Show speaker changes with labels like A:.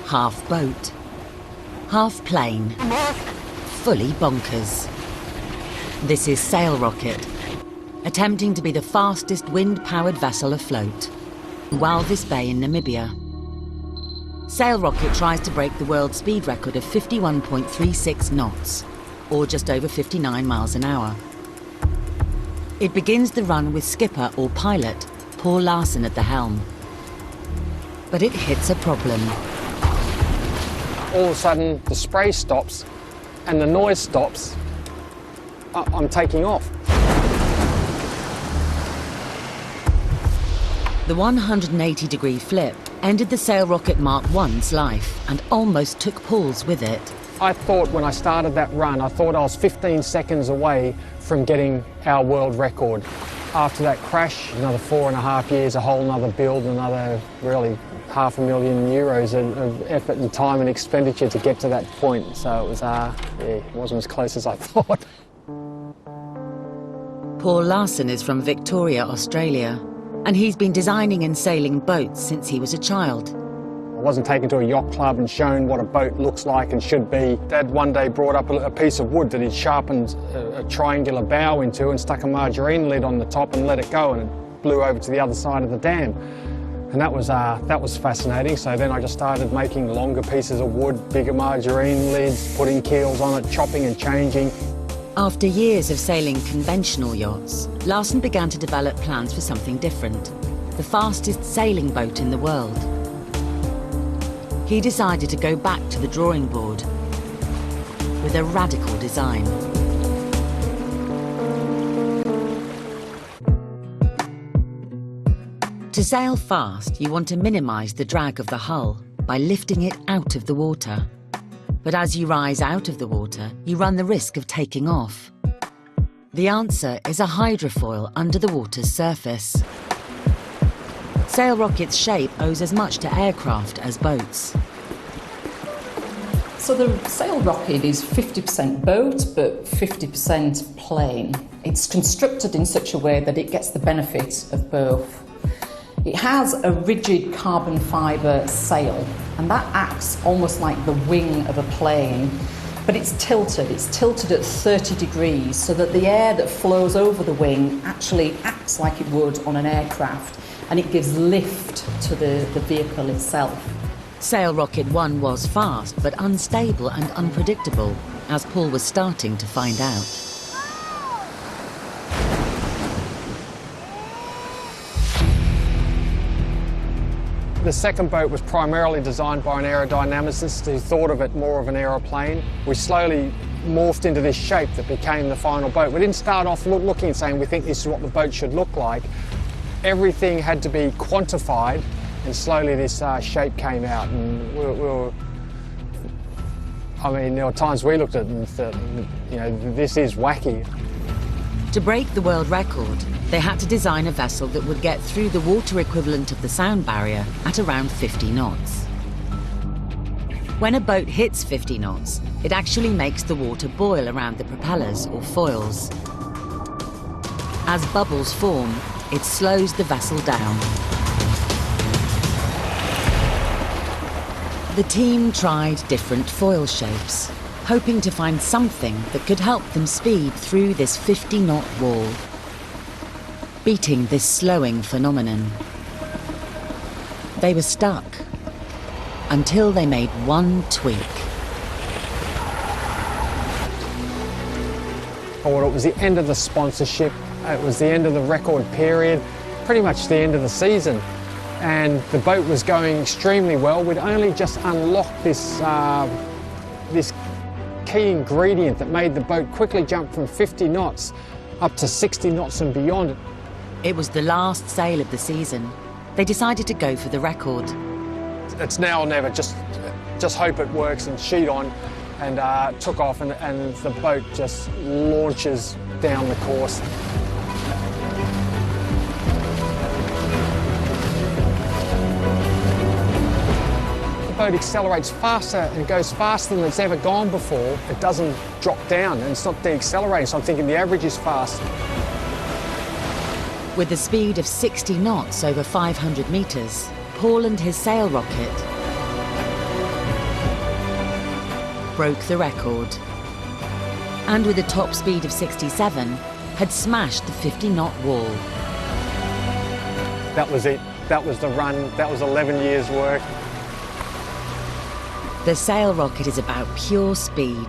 A: half boat, half plane, fully bonkers. This is SailRocket, attempting to be the fastest wind-powered vessel afloat. Walvis Bay in Namibia. SailRocket tries to break the world speed record of 51.36 knots, or just over 59 miles an hour. It begins the run with skipper or pilot, Paul Larsen at the helm. But it hits a problem.
B: All of a sudden, the spray stops and the noise stops. I'm taking off.
A: The 180-degree flip ended the SailRocket Mark I's life and almost took Paul's with it.
B: I thought when I started that run, I thought I was 15 seconds away from getting our world record. After that crash, another 4.5 years, a whole nother build, another really €500,000 of effort and time and expenditure to get to that point. So it was, it wasn't as close as I thought.
A: Paul Larsen is from Victoria, Australia, and he's been designing and sailing boats since he was a child.
B: I wasn't taken to a yacht club and shown what a boat looks like and should be. Dad one day brought up a piece of wood that he'd sharpened a triangular bow into and stuck a margarine lid on the top and let it go, and it blew over to the other side of the dam. And that was fascinating. So then I just started making longer pieces of wood, bigger margarine lids, putting keels on it, chopping and changing.
A: After years of sailing conventional yachts, Larsen began to develop plans for something different, the fastest sailing boat in the world. He decided to go back to the drawing board with a radical design. To sail fast, you want to minimize the drag of the hull by lifting it out of the water. But as you rise out of the water, you run the risk of taking off. The answer is a hydrofoil under the water's surface. SailRocket's shape owes as much to aircraft as boats.
C: So the SailRocket is 50% boat, but 50% plane. It's constructed in such a way that it gets the benefit of both. It has a rigid carbon fibre sail, and that acts almost like the wing of a plane, but it's tilted at 30 degrees so that the air that flows over the wing actually acts like it would on an aircraft, and it gives lift to the vehicle itself.
A: SailRocket 1 was fast but unstable and unpredictable, as Paul was starting to find out.
B: The second boat was primarily designed by an aerodynamicist who thought of it more of an aeroplane. We slowly morphed into this shape that became the final boat. We didn't start off looking and saying we think this is what the boat should look like. Everything had to be quantified, and slowly this shape came out. And I mean, there were times we looked at it and thought, you know, this is wacky.
A: To break the world record, they had to design a vessel that would get through the water equivalent of the sound barrier at around 50 knots. When a boat hits 50 knots, it actually makes the water boil around the propellers or foils. As bubbles form, it slows the vessel down. The team tried different foil shapes, hoping to find something that could help them speed through this 50-knot wall, beating this slowing phenomenon. They were stuck until they made one tweak.
B: Well, it was the end of the sponsorship, it was the end of the record period, pretty much the end of the season. And the boat was going extremely well. We'd only just unlocked this key ingredient that made the boat quickly jump from 50 knots up to 60 knots and beyond.
A: It was the last sail of the season. They decided to go for the record.
B: It's now or never, just hope it works, and sheet on, and took off, and the boat just launches down the course. The boat accelerates faster and goes faster than it's ever gone before. It doesn't drop down, and it's not deaccelerating, so I'm thinking the average is fast.
A: With a speed of 60 knots over 500 meters, Paul and his SailRocket broke the record. And with a top speed of 67, had smashed the 50-knot wall.
B: That was it. That was the run. That was 11 years' work.
A: The SailRocket is about pure speed.